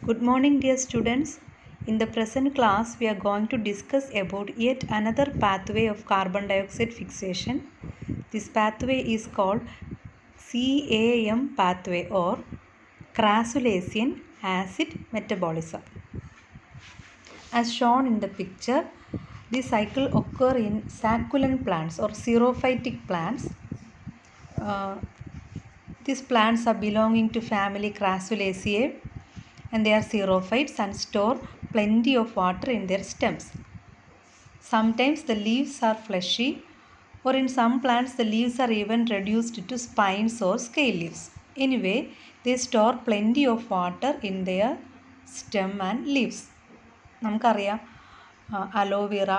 Good morning, dear students. In the present class, we are going to discuss about yet another pathway of carbon dioxide fixation. This pathway is called CAM pathway or Crassulacean acid metabolism. As shown in the picture, this cycle occurs in succulent plants or xerophytic plants. These plants are belonging to family Crassulaceae and they are xerophytes and store plenty of water in their stems. Sometimes the leaves are fleshy, or in some plants the leaves are even reduced to spines or scale leaves. Anyway, they store plenty of water in their stem and leaves. നമുക്കറിയാം aloe vera,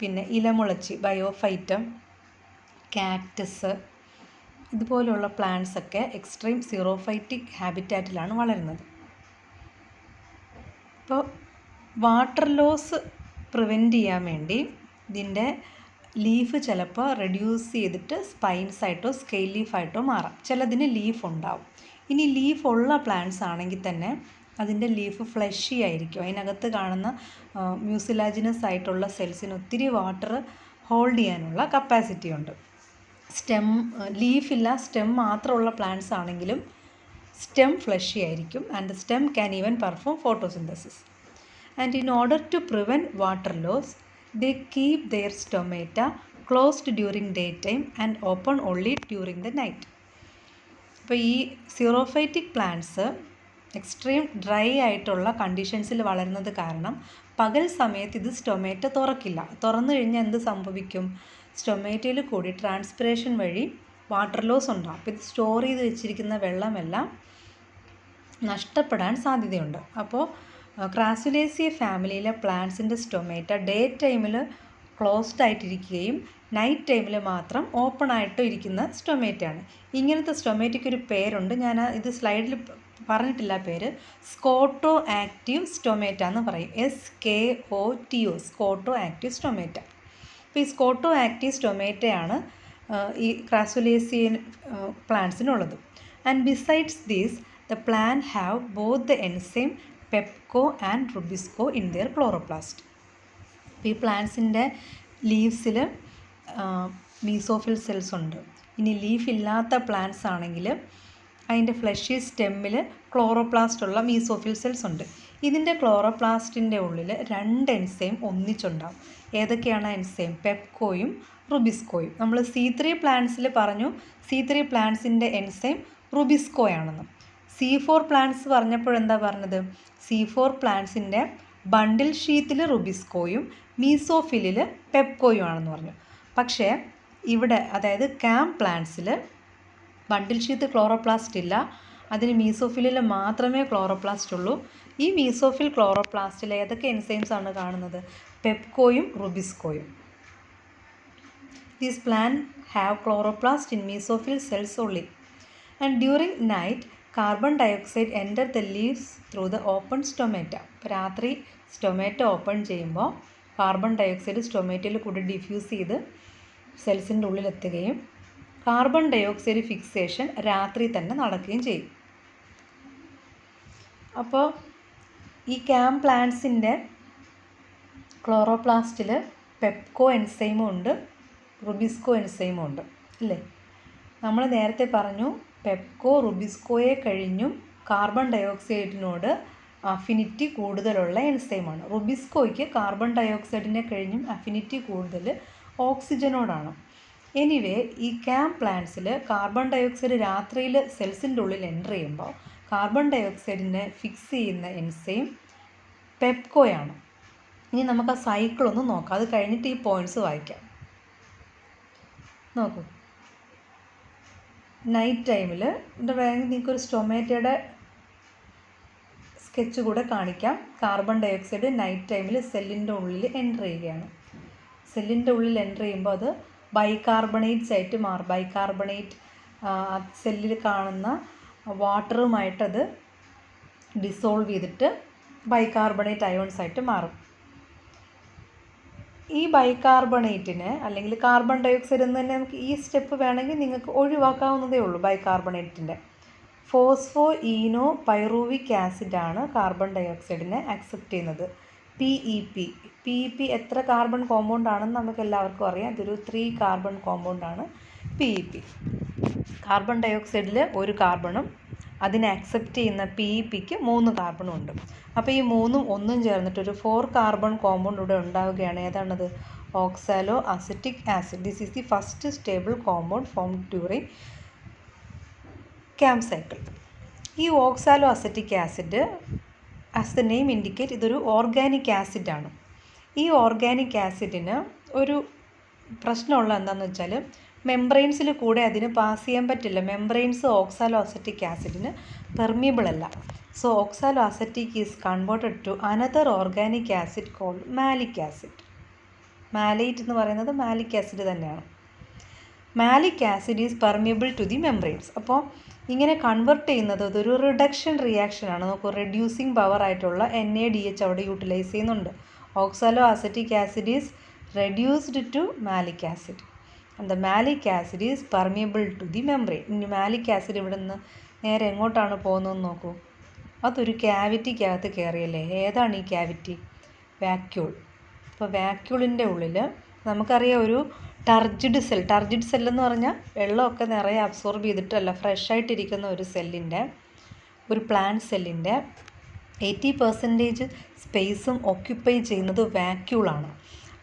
പിന്നെ ഇലമുളച്ചി, ബയോഫൈറ്റം, cactus ഇതുപോലെയുള്ള പ്ലാന്റ്സൊക്കെ extreme സീറോഫൈറ്റിക് ഹാബിറ്റാറ്റിലാണ് വളരുന്നത്. അപ്പോൾ water loss prevent ചെയ്യാൻ വേണ്ടി ഇതിൻ്റെ leaf ചിലപ്പോൾ reduce ചെയ്തിട്ട് സ്പൈൻസ് ആയിട്ടോ സ്കെയിൽ ലീഫായിട്ടോ മാറാം. ചിലതിന് ലീഫ് ഉണ്ടാവും. ഇനി ലീഫ് ഉള്ള പ്ലാന്റ്സ് ആണെങ്കിൽ തന്നെ അതിൻ്റെ ലീഫ് ഫ്ലഷി ആയിരിക്കും. അതിനകത്ത് കാണുന്ന മ്യൂസിലാജിനസ് ആയിട്ടുള്ള സെൽസിന് ഒത്തിരി വാട്ടർ ഹോൾഡ് ചെയ്യാനുള്ള കപ്പാസിറ്റി ഉണ്ട്. ലീഫില്ല, സ്റ്റെം മാത്രമുള്ള പ്ലാന്റ്സ് ആണെങ്കിലും stem fleshy ആയിരിക്കും and the stem can even perform photosynthesis. And in order to prevent water loss, they keep their stomata closed during daytime and open only during the night. അപ്പോൾ ഈ സീറോഫൈറ്റിക് plants extreme dry ആയിട്ടുള്ള കണ്ടീഷൻസിൽ വളരുന്നത് കാരണം പകൽ സമയത്ത് ഇത് stomata തുറക്കില്ല. തുറന്നു കഴിഞ്ഞാൽ എന്ത് സംഭവിക്കും? സ്റ്റൊമേറ്റയിൽ കൂടി ട്രാൻസ്പിറേഷൻ വഴി വാട്ടർ ലോസ് ഉണ്ടാകും. അപ്പോൾ ഇത് സ്റ്റോർ ചെയ്ത് വെച്ചിരിക്കുന്ന വെള്ളമെല്ലാം നഷ്ടപ്പെടാൻ സാധ്യതയുണ്ട്. അപ്പോൾ ക്രാസുലേസിയ ഫാമിലിയിലെ പ്ലാന്റ്സിൻ്റെ സ്റ്റൊമേറ്റ ഡേ ടൈമിൽ ക്ലോസ്ഡ് ആയിട്ടിരിക്കുകയും നൈറ്റ് ടൈമിൽ മാത്രം ഓപ്പൺ ആയിട്ട് ഇരിക്കുന്ന സ്റ്റൊമേറ്റയാണ്. ഇങ്ങനത്തെ സ്റ്റൊമേറ്റയ്ക്ക് ഒരു പേരുണ്ട്, ഞാൻ ഇത് സ്ലൈഡിൽ പറഞ്ഞിട്ടില്ല പേര്. സ്കോട്ടോ ആക്റ്റീവ് സ്റ്റൊമേറ്റ എന്ന് പറയും. SKOTO, scoto active stomata. അപ്പോൾ ഈ സ്കോട്ടോ ആക്റ്റീവ് സ്റ്റൊമേറ്റയാണ് ഈ ക്രാസുലേസിയൻ പ്ലാന്റ്സിനുള്ളത്. And besides these the plant have both the enzyme PEPCO and RUBISCO in their chloroplast. ഈ പ്ലാന്റ്സിൻ്റെ ലീവ്സിൽ മീസോഫിൽ സെൽസ് ഉണ്ട്. ഇനി ലീഫ് ഇല്ലാത്ത പ്ലാന്റ്സ് ആണെങ്കിൽ അതിൻ്റെ ഫ്ലഷി സ്റ്റെമ്മിൽ ക്ലോറോപ്ലാസ്റ്റ് ഉള്ള മീസോഫിൽ സെൽസ് ഉണ്ട്. ഇതിൻ്റെ ക്ലോറോപ്ലാസ്റ്റിൻ്റെ ഉള്ളിൽ 2 എൻസൈം ഒന്നിച്ചുണ്ടാവും. ഏതൊക്കെയാണ് എൻസൈം? പെപ്കോയും റുബിസ്കോയും. നമ്മൾ C3 പ്ലാന്റ്സിൽ പറഞ്ഞു C3 പ്ലാന്റ്സിൻ്റെ എൻസൈം റുബിസ്കോയാണെന്ന്. C4 പ്ലാന്റ്സ് പറഞ്ഞപ്പോഴെന്താ പറഞ്ഞത്? C4 പ്ലാന്റ്സിൻ്റെ ബണ്ടിൽ ഷീത്തിൽ റുബിസ്കോയും മീസോഫിലിൽ പെപ്കോയും ആണെന്ന് പറഞ്ഞു. പക്ഷേ ഇവിടെ അതായത് CAM പ്ലാന്റ്സിൽ ബണ്ടിൽ ഷീത്ത് ക്ലോറോപ്ലാസ്റ്റ് ഇല്ല, അതിന് മീസോഫിലിൽ മാത്രമേ ക്ലോറോപ്ലാസ്റ്റ് ഉള്ളൂ. ഈ മീസോഫിൽ ക്ലോറോപ്ലാസ്റ്റിൽ ഏതൊക്കെ എൻസൈംസ് ആണ് കാണുന്നത്? പെപ്കോയും റുബിസ്കോയും. These plants have chloroplast in mesophyll cells only. And during night, carbon dioxide enter the leaves through the open stomata. അപ്പോൾ രാത്രി സ്റ്റൊമേറ്റ ഓപ്പൺ ചെയ്യുമ്പോൾ കാർബൺ ഡയോക്സൈഡ് സ്റ്റൊമേറ്റയിൽ കൂടി ഡിഫ്യൂസ് ചെയ്ത് സെൽസിൻ്റെ ഉള്ളിലെത്തുകയും കാർബൺ ഡയോക്സൈഡ് ഫിക്സേഷൻ രാത്രി തന്നെ നടക്കുകയും ചെയ്യും. അപ്പോൾ ഈ CAM പ്ലാന്റ്സിൻ്റെ ക്ലോറോപ്ലാസ്റ്റിൽ പെപ്കോ എൻസൈമും ഉണ്ട്, റുബിസ്കോ എൻസൈമും ഉണ്ട് അല്ലേ? നമ്മൾ നേരത്തെ പറഞ്ഞു പെപ്കോ റുബിസ്കോയെ കഴിഞ്ഞും കാർബൺ ഡയോക്സൈഡിനോട് അഫിനിറ്റി കൂടുതലുള്ള എൻസൈമാണ്. റുബിസ്കോയ്ക്ക് കാർബൺ ഡയോക്സൈഡിനെ കഴിഞ്ഞും അഫിനിറ്റി കൂടുതൽ ഓക്സിജനോടാണ്. എനിവേ ഈ CAM പ്ലാന്റ്സിൽ കാർബൺ ഡയോക്സൈഡ് രാത്രിയിൽ സെൽസിൻ്റെ ഉള്ളിൽ എൻ്റർ ചെയ്യുമ്പോൾ കാർബൺ ഡയോക്സൈഡിനെ ഫിക്സ് ചെയ്യുന്ന എൻസൈം പെപ്കോയാണ്. ഇനി നമുക്ക് ആ സൈക്കിളൊന്ന് നോക്കാം, അത് കഴിഞ്ഞിട്ട് ഈ പോയിൻറ്റ്സ് വായിക്കാം. നോക്കൂ, നൈറ്റ് ടൈമിൽ എൻ്റെ വേണമെങ്കിൽ നിങ്ങൾക്കൊരു സ്റ്റൊമേറ്റയുടെ സ്കെച്ച് കൂടെ കാണിക്കാം. കാർബൺ ഡയോക്സൈഡ് നൈറ്റ് ടൈമിൽ സെല്ലിൻ്റെ ഉള്ളിൽ എൻ്റർ ചെയ്യുകയാണ്. സെല്ലിൻ്റെ ഉള്ളിൽ എൻ്റർ ചെയ്യുമ്പോൾ അത് ബൈകാർബണേറ്റ്സ് ആയിട്ട് മാറും. ബൈകാർബണേറ്റ് സെല്ലിൽ കാണുന്ന വാട്ടറുമായിട്ടത് ഡിസോൾവ് ചെയ്തിട്ട് ബൈകാർബണേറ്റ് അയോൺസ് ആയിട്ട് മാറും. ഈ ബൈകാർബണേറ്റിന് അല്ലെങ്കിൽ കാർബൺ ഡയോക്സൈഡ് എന്ന് തന്നെ നമുക്ക് ഈ സ്റ്റെപ്പ് വേണമെങ്കിൽ നിങ്ങൾക്ക് ഒഴിവാക്കാവുന്നതേ ഉള്ളൂ. ബൈകാർബണേറ്റിൻ്റെ ഫോസ്ഫോ ഈനോ പൈറൂവിക് ആസിഡാണ് കാർബൺ ഡൈ ഓക്സൈഡിനെ അക്സെപ്റ്റ് ചെയ്യുന്നത്. PEP എത്ര കാർബൺ കോമ്പൗണ്ട് ആണെന്ന് നമുക്ക് എല്ലാവർക്കും അറിയാം. ഇതൊരു 3 കാർബൺ കോമ്പൗണ്ടാണ് PEP. കാർബൺ ഡൈ ഓക്സൈഡിൽ ഒരു കാർബണും അതിനെ അക്സെപ്റ്റ് ചെയ്യുന്ന PEPക്ക് 3 കാർബണും ഉണ്ട്. അപ്പോൾ ഈ മൂന്നും ഒന്നും ചേർന്നിട്ട് ഒരു 4 കാർബൺ കോമ്പൗണ്ട് ഇവിടെ ഉണ്ടാവുകയാണ്. ഏതാണത്? Oxalo acetic acid. This is the first stable compound formed during ക്യാമ്പ് സൈക്കിൾ. ഈ oxalo acetic acid as the name indicate ഇതൊരു ഓർഗാനിക് ആസിഡാണ്. ഈ ഓർഗാനിക് ആസിഡിന് ഒരു പ്രശ്നമുള്ള എന്താണെന്ന് വെച്ചാൽ മെംബ്രെയിൻസിൽ കൂടെ അതിന് പാസ് ചെയ്യാൻ പറ്റില്ല. മെംബ്രെയിൻസ് ഓക്സാലോ അസറ്റിക് ആസിഡിന് പെർമിയബിൾ അല്ല. So oxalo acetic is converted to another organic acid called malic acid. Malate എന്ന് പറയുന്നത് മാലിക് ആസിഡ് തന്നെയാണ്. Malic acid is permeable to the membranes. അപ്പോൾ ഇങ്ങനെ കൺവെർട്ട് ചെയ്യുന്നത് ഇതൊരു റിഡക്ഷൻ റിയാക്ഷനാണ്. നമുക്ക് റെഡ്യൂസിങ് പവർ ആയിട്ടുള്ള NaDH അവിടെ യൂട്ടിലൈസ് ചെയ്യുന്നുണ്ട്. Oxalo acetic acid is reduced to malic acid and the malic acid is permeable to the membrane. ഇനി മാലിക് ആസിഡ് ഇവിടെ നിന്ന് നേരെ എങ്ങോട്ടാണ് പോകുന്നതെന്ന് നോക്കൂ. അതൊരു ക്യാവിറ്റിക്കകത്ത് കയറിയല്ലേ. ഏതാണ് ഈ ക്യാവിറ്റി? വാക്യൂൾ. അപ്പോൾ വാക്യൂളിൻ്റെ ഉള്ളിൽ നമുക്കറിയാം ഒരു ടർജിഡ് സെൽ എന്ന് പറഞ്ഞാൽ വെള്ളമൊക്കെ നിറയെ അബ്സോർബ് ചെയ്തിട്ടല്ല, ഫ്രഷ് ആയിട്ടിരിക്കുന്ന ഒരു സെല്ലിൻ്റെ, ഒരു പ്ലാന്റ് സെല്ലിൻ്റെ 80% സ്പേസും ഓക്യുപ്പൈ ചെയ്യുന്നത് വാക്യൂളാണ്.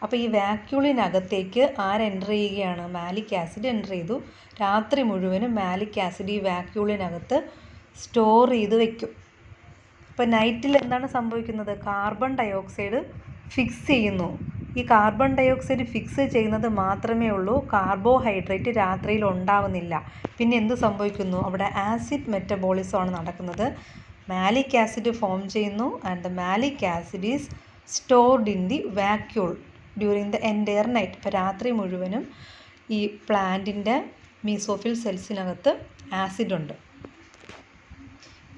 അപ്പോൾ ഈ വാക്യൂളിനകത്തേക്ക് എൻ്റർ ചെയ്യുകയാണ്? മാലിക് ആസിഡ് എൻ്റർ ചെയ്തു. രാത്രി മുഴുവനും മാലിക് ആസിഡ് ഈ വാക്യൂളിനകത്ത് സ്റ്റോർ ചെയ്ത് വയ്ക്കും. അപ്പോൾ നൈറ്റിൽ എന്താണ് സംഭവിക്കുന്നത്? കാർബൺ ഡൈ ഓക്സൈഡ് ഫിക്സ് ചെയ്യുന്നു. ഈ കാർബൺ ഡൈ ഓക്സൈഡ് ഫിക്സ് ചെയ്യുന്നത് മാത്രമേ ഉള്ളൂ, കാർബോഹൈഡ്രേറ്റ് രാത്രിയിൽ ഉണ്ടാവുന്നില്ല. പിന്നെ എന്ത് സംഭവിക്കുന്നു? അവിടെ ആസിഡ് മെറ്റബോളിസമാണ് നടക്കുന്നത്. മാലിക് ആസിഡ് ഫോം ചെയ്യുന്നു and the malic acid is stored in the vacuole during the entire night. ഇപ്പോൾ രാത്രി മുഴുവനും ഈ പ്ലാന്റിൻ്റെ മീസോഫിൽ സെൽസിനകത്ത് ആസിഡുണ്ട്.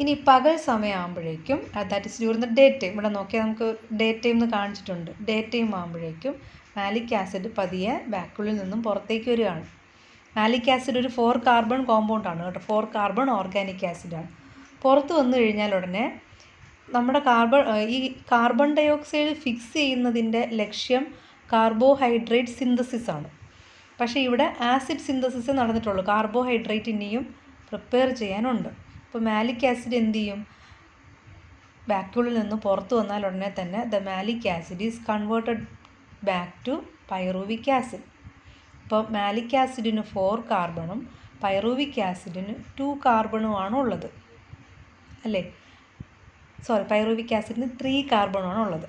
ഇനി പകൽ സമയമാകുമ്പോഴേക്കും, that is during the day time, ഇവിടെ നോക്കിയാൽ നമുക്ക് ഡേ ടൈം എന്ന് കാണിച്ചിട്ടുണ്ട്. ഡേ ടൈം ആകുമ്പോഴേക്കും മാലിക് ആസിഡ് പതിയെ വാക്യൂളിൽ നിന്നും പുറത്തേക്ക് വരികയാണ്. മാലിക് ആസിഡ് ഒരു 4 കാർബൺ കോമ്പൗണ്ടാണ് കേട്ടോ. 4 കാർബൺ ഓർഗാനിക് ആസിഡാണ്. പുറത്ത് വന്നു കഴിഞ്ഞാൽ ഉടനെ നമ്മുടെ ഈ കാർബൺ ഡൈ ഓക്സൈഡ് ഫിക്സ് ചെയ്യുന്നതിൻ്റെ ലക്ഷ്യം കാർബോഹൈഡ്രേറ്റ് സിന്തസിസ് ആണ്. പക്ഷേ ഇവിടെ ആസിഡ് സിന്തസിസ് നടന്നിട്ടുള്ളൂ. കാർബോഹൈഡ്രേറ്റ് ഇനിയും പ്രിപ്പയർ ചെയ്യാനുണ്ട്. അപ്പോൾ മാലിക് ആസിഡ് എന്ത് ചെയ്യും? വാക്യൂളിൽ നിന്ന് പുറത്ത് വന്നാൽ ഉടനെ തന്നെ the malic acid is converted back to pyruvic acid. അപ്പോൾ മാലിക് ആസിഡിന് 4 കാർബണും പൈറൂവിക് ആസിഡിന് 2 കാർബണുമാണ് ഉള്ളത് അല്ലേ. പൈറൂവിക് ആസിഡിന് 3 കാർബണുമാണ് ഉള്ളത്.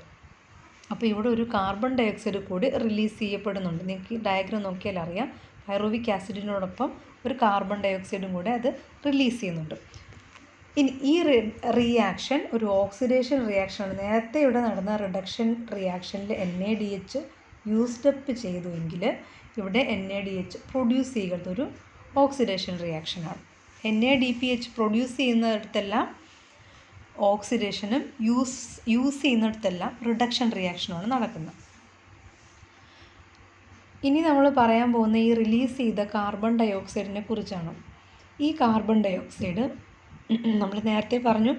അപ്പോൾ ഇവിടെ ഒരു കാർബൺ ഡൈ ഓക്സൈഡ് കൂടി റിലീസ് ചെയ്യപ്പെടുന്നുണ്ട്. നിങ്ങൾക്ക് ഈ ഡയഗ്രം നോക്കിയാൽ അറിയാം. പൈറൂവിക് ആസിഡിനോടൊപ്പം ഒരു കാർബൺ ഡൈ ഓക്സൈഡും കൂടെ അത് റിലീസ് ചെയ്യുന്നുണ്ട്. ഇനി ഈ റിയാക്ഷൻ ഒരു ഓക്സിഡേഷൻ റിയാക്ഷനാണ്. നേരത്തെ ഇവിടെ നടന്ന റിഡക്ഷൻ റിയാക്ഷനിൽ NaDH യൂസ്ഡപ്പ് ചെയ്തുവെങ്കിൽ ഇവിടെ NaDH പ്രൊഡ്യൂസ് ചെയ്യുന്നത് ഒരു ഓക്സിഡേഷൻ റിയാക്ഷനാണ്. NaDPH പ്രൊഡ്യൂസ് ചെയ്യുന്നിടത്തെല്ലാം ഓക്സിഡേഷനും യൂസ് ചെയ്യുന്നിടത്തെല്ലാം റിഡക്ഷൻ റിയാക്ഷനുമാണ് നടക്കുന്നത്. ഇനി നമ്മൾ പറയാൻ പോകുന്ന ഈ റിലീസ് ചെയ്ത കാർബൺ ഡൈ ഓക്സൈഡിനെ കുറിച്ചാണ്. ഈ കാർബൺ ഡൈ ഓക്സൈഡ് നമ്മൾ നേരത്തെ പറഞ്ഞു,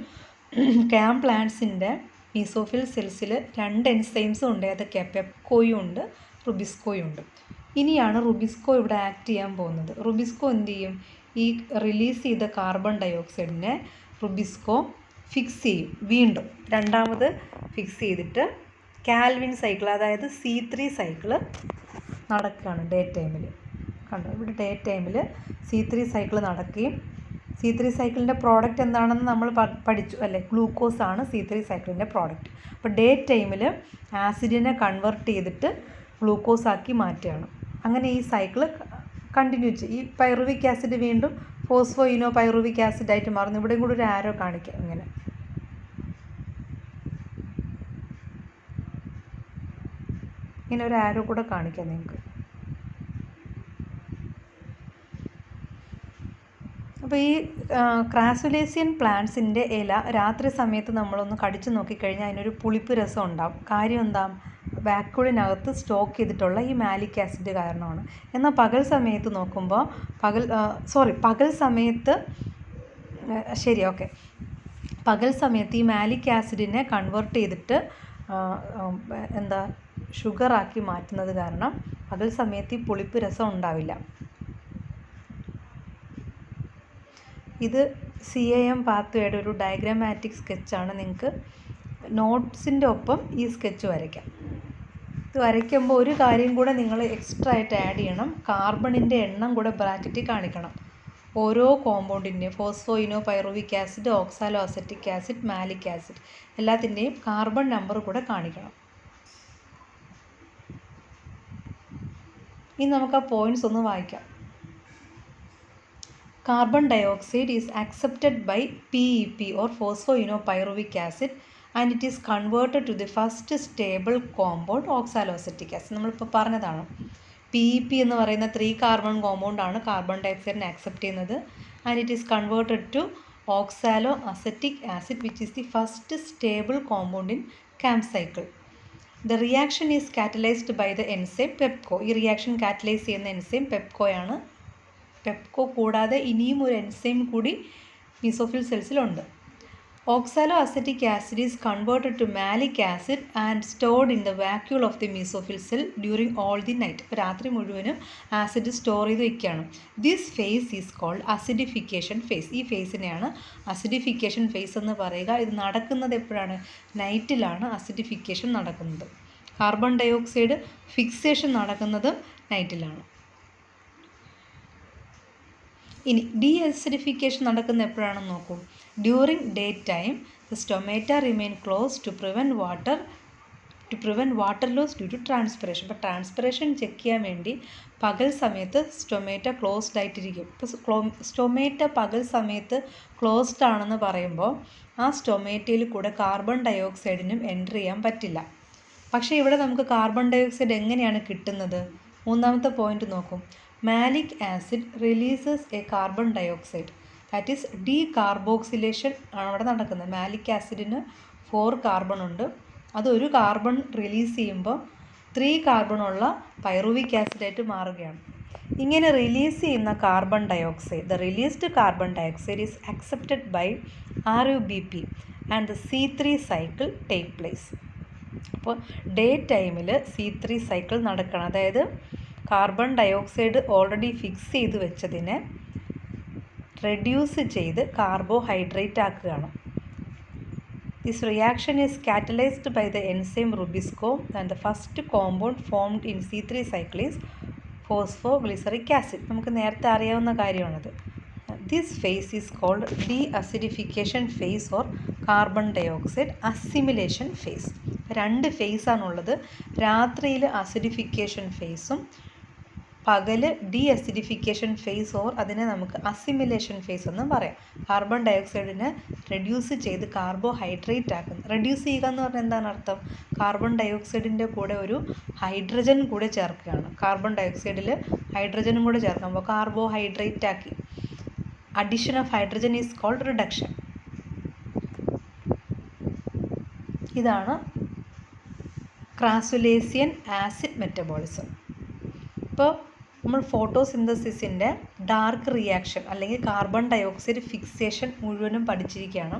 പ്ലാന്റ്സിൻ്റെ മീസോഫിൽ സെൽസിൽ 2 എൻസൈംസും ഉണ്ട്. അതൊക്കെ പെപ്കോയും ഉണ്ട്, റുബിസ്കോയും ഉണ്ട്. ഇനിയാണ് റുബിസ്കോ ഇവിടെ ആക്ട് ചെയ്യാൻ പോകുന്നത്. റുബിസ്കോ എന്ത് ചെയ്യും? ഈ റിലീസ് ചെയ്ത കാർബൺ ഡൈ ഓക്സൈഡിനെ റുബിസ്കോ ഫിക്സ് ചെയ്യും. വീണ്ടും രണ്ടാമത് ഫിക്സ് ചെയ്തിട്ട് കാൽവിൻ സൈക്കിൾ, അതായത് C3 സൈക്കിള് നടക്കുകയാണ് ഡേ ടൈമിൽ. കണ്ടോ, ഇവിടെ ഡേ ടൈമിൽ C3 സൈക്കിൾ നടക്കുകയും C3 സൈക്കിളിൻ്റെ പ്രോഡക്റ്റ് എന്താണെന്ന് നമ്മൾ പഠിച്ചു അല്ലേ. ഗ്ലൂക്കോസ് ആണ് C3 സൈക്കിളിൻ്റെ പ്രോഡക്റ്റ്. അപ്പോൾ ഡേ ടൈമിൽ ആസിഡിനെ കൺവെർട്ട് ചെയ്തിട്ട് ഗ്ലൂക്കോസ് ആക്കി മാറ്റുകയാണ്. അങ്ങനെ ഈ സൈക്കിൾ കണ്ടിന്യൂ ചെയ്യും. ഈ പൈറുവിക് ആസിഡ് വീണ്ടും ഫോസ്ഫോയിനോ പൈറുവിക് ആസിഡായിട്ട് മാറുന്നു. ഇവിടെയും കൂടി ഒരു ആരോ കാണിക്കാം. ഇങ്ങനെ ഒരു ആരോ കൂടെ കാണിക്കാം നിങ്ങൾക്ക്. അപ്പോൾ ഈ ക്രാസുലേസിയൻ പ്ലാന്റ്സിൻ്റെ ഇല രാത്രി സമയത്ത് നമ്മളൊന്ന് കടിച്ചു നോക്കിക്കഴിഞ്ഞാൽ അതിനൊരു പുളിപ്പ് രസം ഉണ്ടാവും. കാര്യം എന്താ? വാക്യൂളിനകത്ത് സ്റ്റോക്ക് ചെയ്തിട്ടുള്ള ഈ മാലിക് ആസിഡ് കാരണമാണ്. എന്നാൽ പകൽ സമയത്ത് നോക്കുമ്പോൾ പകൽ സമയത്ത് ശരി, ഓക്കെ. പകൽ സമയത്ത് ഈ മാലിക് ആസിഡിനെ കൺവേർട്ട് ചെയ്തിട്ട് എന്താ ഷുഗറാക്കി മാറ്റുന്നത് കാരണം പകൽ സമയത്ത് ഈ പുളിപ്പ് രസം ഉണ്ടാവില്ല. ഇത് CAM പാത്വേയുടെ ഒരു ഡയഗ്രാമാറ്റിക് സ്കെച്ചാണ്. നിങ്ങൾക്ക് നോട്ട്സിൻ്റെ ഒപ്പം ഈ സ്കെച്ച് വരയ്ക്കാം. ഇത് വരയ്ക്കുമ്പോൾ ഒരു കാര്യം കൂടെ നിങ്ങൾ എക്സ്ട്രാ ആയിട്ട് ആഡ് ചെയ്യണം. കാർബണിൻ്റെ എണ്ണം കൂടെ ബ്രാക്കറ്റിൽ കാണിക്കണം. ഓരോ കോമ്പൗണ്ടിൻ്റെയും phosphoenol pyruvic acid, oxalo acetic acid, malic acid എല്ലാത്തിൻ്റെയും കാർബൺ നമ്പർ കൂടെ കാണിക്കണം. ഇനി നമുക്ക് ആ പോയിൻറ്റ്സ് ഒന്ന് വായിക്കാം. Carbon dioxide is accepted by PEP or phosphoenopyruvic acid and it is converted to the first stable compound oxaloacetic acid. നമ്മളിപ്പോൾ പറഞ്ഞതാണ് PEP എന്ന് പറയുന്ന 3 കാർബൺ കോമ്പൗണ്ടാണ് കാർബൺ ഡയോക്സൈഡിനെ ആക്സെപ്റ്റ് ചെയ്യുന്നത്. And it is converted to oxalo acetic acid which is the first stable compound in CAM cycle. The reaction is catalyzed by the enzyme PEPCO. ഈ reaction catalyse ചെയ്യുന്ന enzyme പെപ്കോയാണ്. PEPCO കൂടാതെ ഇനിയും ഒരു enzyme കൂടി mesophyll സെൽസിലുണ്ട്. Oxalo acetic acid is converted to malic acid and stored in the vacuole of the mesophyll cell during all the night. ഇപ്പോൾ രാത്രി മുഴുവനും ആസിഡ് സ്റ്റോർ ചെയ്ത് വയ്ക്കുകയാണ്. This phase is called acidification phase. ഈ ഫേസിനെയാണ് acidification phase എന്ന് പറയുക. ഇത് നടക്കുന്നത് എപ്പോഴാണ്? നൈറ്റിലാണ് അസിഡിഫിക്കേഷൻ നടക്കുന്നത്. കാർബൺ ഡയോക്സൈഡ് ഫിക്സേഷൻ നടക്കുന്നതും നൈറ്റിലാണ്. ഇനി ഡീഅസിഡിഫിക്കേഷൻ നടക്കുന്ന എപ്പോഴാണെന്ന് നോക്കൂ. During day time the stomata remain close to prevent water loss due to transpiration. അപ്പോൾ ട്രാൻസ്പിറേഷൻ ചെക്ക് ചെയ്യാൻ വേണ്ടി പകൽ സമയത്ത് സ്റ്റൊമേറ്റ ക്ലോസ്ഡ് ആയിട്ടിരിക്കും. ഇപ്പോൾ സ്റ്റൊമേറ്റ പകൽ സമയത്ത് ക്ലോസ്ഡ് ആണെന്ന് പറയുമ്പോൾ ആ സ്റ്റൊമേറ്റയിൽ കൂടെ കാർബൺ ഡയോക്സൈഡിനും എൻ്റർ ചെയ്യാൻ പറ്റില്ല. പക്ഷേ ഇവിടെ നമുക്ക് കാർബൺ ഡയോക്സൈഡ് എങ്ങനെയാണ് കിട്ടുന്നത്? മൂന്നാമത്തെ പോയിന്റ് നോക്കും. Malic acid releases A carbon dioxide, that is decarboxylation ആണ് അവിടെ നടക്കുന്നത്. മാലിക് ആസിഡിന് 4 കാർബൺ ഉണ്ട്. അതൊരു കാർബൺ റിലീസ് ചെയ്യുമ്പോൾ 3 കാർബണുള്ള പൈറുവിക് ആസിഡായിട്ട് മാറുകയാണ്. ഇങ്ങനെ റിലീസ് ചെയ്യുന്ന carbon dioxide, the released carbon dioxide is accepted by RUBP and the C3 cycle take place. അപ്പോൾ ഡേ ടൈമിൽ C3 സൈക്കിൾ നടക്കണം. അതായത് കാർബൺ ഡയോക്സൈഡ് ഓൾറെഡി ഫിക്സ് ചെയ്ത് വെച്ചതിനെ റെഡ്യൂസ് ചെയ്ത് കാർബോഹൈഡ്രേറ്റ് ആക്കുകയാണ്. This reaction is catalysed by the enzyme rubisco and the first compound formed in C3 cycle is phosphoglyceric acid. നമുക്ക് നേരത്തെ അറിയാവുന്ന കാര്യമാണത്. This phase is called deacidification phase or carbon dioxide assimilation phase. 2 ഫേസാണുള്ളത്. രാത്രിയിൽ acidification ഫേസും പകൽ ഡീഅസിഡിഫിക്കേഷൻ phase or അതിനെ നമുക്ക് അസിമിലേഷൻ ഫേസ് എന്നും പറയാം. കാർബൺ ഡയോക്സൈഡിനെ റെഡ്യൂസ് ചെയ്ത് കാർബോഹൈഡ്രേറ്റ് ആക്കുന്നു. റെഡ്യൂസ് ചെയ്യുക എന്ന് പറഞ്ഞാൽ എന്താണ് അർത്ഥം? കാർബൺ ഡയോക്സൈഡിൻ്റെ കൂടെ ഒരു ഹൈഡ്രജൻ കൂടെ ചേർക്കുകയാണ്. കാർബൺ ഡയോക്സൈഡിൽ ഹൈഡ്രജനും കൂടെ ചേർക്കുമ്പോൾ കാർബോഹൈഡ്രേറ്റ് ആക്കി. Addition of hydrogen is called reduction. ഇതാണ് ക്രാസുലേസിയൻ ആസിഡ് മെറ്റബോളിസം. ഇപ്പോൾ നമ്മൾ ഫോട്ടോസിന്തസിസിൻ്റെ ഡാർക്ക് റിയാക്ഷൻ അല്ലെങ്കിൽ കാർബൺ ഡയോക്സൈഡ് ഫിക്സേഷൻ മുഴുവനും പഠിച്ചിരിക്കുകയാണ്.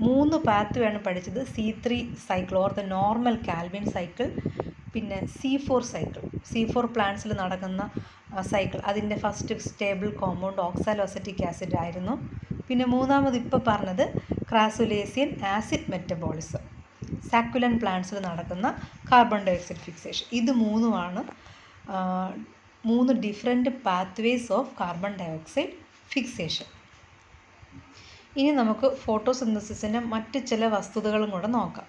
3 പാത്വേയാണ് പഠിച്ചത്. C3 cycle or the normal Calvin cycle, പിന്നെ C4 സൈക്കിൾ, C4 പ്ലാന്റ്സിൽ നടക്കുന്ന സൈക്കിൾ. അതിൻ്റെ first stable compound oxalo acetic acid ആയിരുന്നു. പിന്നെ മൂന്നാമത് ഇപ്പോൾ പറഞ്ഞത് ക്രാസുലേസിയൻ ആസിഡ് മെറ്റബോളിസം, സാക്കുലൻ പ്ലാന്റ്സിൽ നടക്കുന്ന കാർബൺ ഡയോക്സൈഡ് ഫിക്സേഷൻ. ഇത് 3 different pathways of carbon dioxide fixation. ഇനി നമുക്ക് ഫോട്ടോസിന്തസിസിൻ്റെ മറ്റ് ചില വസ്തുതകളും കൂടെ നോക്കാം.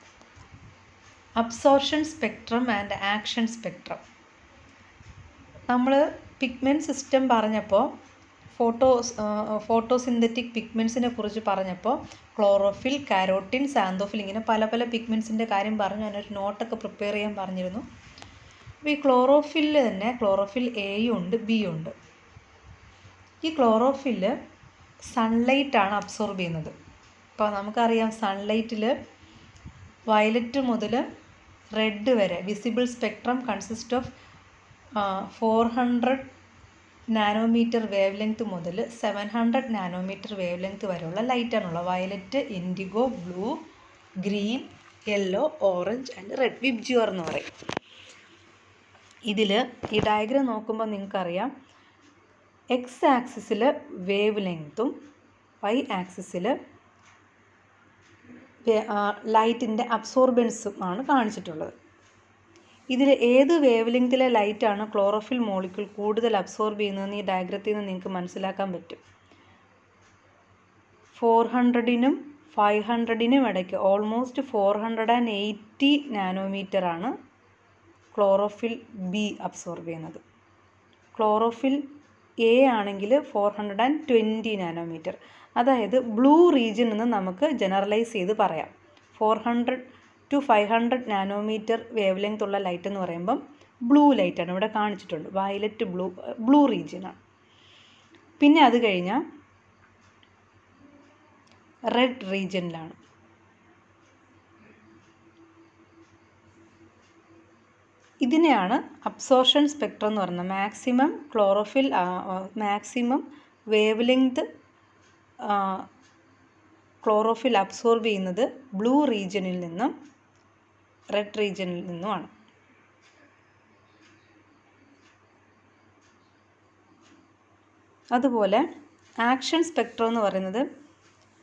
Absorption spectrum and action spectrum. നമ്മൾ പിഗ്മെൻറ്റ് സിസ്റ്റം പറഞ്ഞപ്പോൾ ഫോട്ടോസിന്തറ്റിക് പിഗ്മെൻറ്റ്സിനെ കുറിച്ച് പറഞ്ഞപ്പോൾ ക്ലോറോഫിൽ, കാരോട്ടിൻ, സാന്തോഫിൽ ഇങ്ങനെ പല പിഗ്മെൻറ്റ്സിൻ്റെ കാര്യം പറഞ്ഞു. ഞാനൊരു നോട്ടൊക്കെ പ്രിപ്പയർ ചെയ്യാൻ പറഞ്ഞിരുന്നു. അപ്പോൾ ഈ ക്ലോറോഫില്ലിൽ തന്നെ ക്ലോറോഫിൽ എയും ഉണ്ട്, ബിയും ഉണ്ട്. ഈ ക്ലോറോഫില്ല് സൺലൈറ്റാണ് അബ്സോർബ് ചെയ്യുന്നത്. ഇപ്പോൾ നമുക്കറിയാം സൺലൈറ്റിൽ വയലറ്റ് മുതൽ റെഡ് വരെ visible spectrum consist of 400 nanometre wavelength മുതൽ 700 നാനോമീറ്റർ വേവ് ലെങ്ത് വരെയുള്ള ലൈറ്റാണുള്ളത്. Violet, indigo, blue, green, yellow, orange and red. VIBGYOR എന്ന് പറയും. ഇതിൽ ഈ ഡയഗ്രം നോക്കുമ്പോൾ നിങ്ങൾക്കറിയാം, എക്സ് ആക്സിസിൽ വേവ് ലെങ്ത്തും വൈ ആക്സിസിൽ ലൈറ്റിൻ്റെ അബ്സോർബൻസും ആണ് കാണിച്ചിട്ടുള്ളത്. ഇതിൽ ഏത് വേവ് ലെങ്തിലെ ലൈറ്റാണ് ക്ലോറോഫിൽ മോളിക്യൂൾ കൂടുതൽ അബ്സോർബ് ചെയ്യുന്നതെന്ന് ഈ ഡയഗ്രത്തിൽ നിന്ന് നിങ്ങൾക്ക് മനസ്സിലാക്കാൻ പറ്റും. 400-നും 500-നും ഇടയ്ക്ക് ഓൾമോസ്റ്റ് 480 നാനോമീറ്ററാണ് ക്ലോറോഫിൽ ബി അബ്സോർബ് ചെയ്യുന്നത്. ക്ലോറോഫിൽ എ ആണെങ്കിൽ 420 നാനോമീറ്റർ. അതായത് ബ്ലൂ റീജിയൻ എന്ന് നമുക്ക് ജനറലൈസ് ചെയ്ത് പറയാം. 400 to 500 നാനോമീറ്റർ വേവ് ലെങ്ത് ഉള്ള ലൈറ്റ് എന്ന് പറയുമ്പം ബ്ലൂ ലൈറ്റാണ്. ഇവിടെ കാണിച്ചിട്ടുണ്ട്. വയലറ്റ്, ബ്ലൂ റീജിയനാണ്. പിന്നെ അത് കഴിഞ്ഞാൽ റെഡ് റീജിയനിലാണ്. ഇതിനെയാണ് അബ്സോർഷൻ സ്പെക്ട്രം എന്ന് പറയുന്നത്. Maximum wave length chlorophyll absorb ചെയ്യുന്നത് ബ്ലൂ റീജിയനിൽ നിന്നും റെഡ് റീജിയനിൽ നിന്നുമാണ്. അതുപോലെ ആക്ഷൻ സ്പെക്ട്രം എന്ന് പറയുന്നത്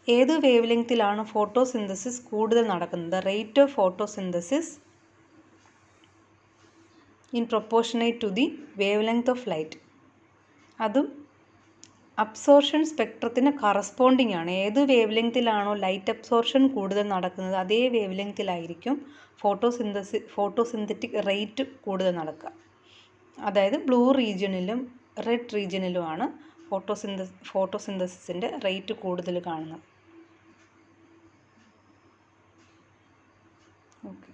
ഏത് വേവ് ലെങ്തിലാണ് ഫോട്ടോസിന്തസിസ് കൂടുതൽ നടക്കുന്നത്. Rate of photosynthesis in proportionate to the wavelength of light. അതും അബ്സോർഷൻ സ്പെക്ട്രത്തിന് കറസ്പോണ്ടിങ് ആണ്. ഏത് വേവ് ലെങ്തിലാണോ ലൈറ്റ് അബ്സോർഷൻ കൂടുതൽ നടക്കുന്നത് അതേ വേവ് ലെങ്തിലായിരിക്കും ഫോട്ടോസിന്തറ്റിക് റേറ്റ് കൂടുതൽ നടക്കുക. അതായത് ബ്ലൂ റീജിയനിലും റെഡ് റീജിയനിലുമാണ് ഫോട്ടോസിന്തസിസിൻ്റെ റേറ്റ് കൂടുതൽ കാണുന്നത്. ഓക്കെ.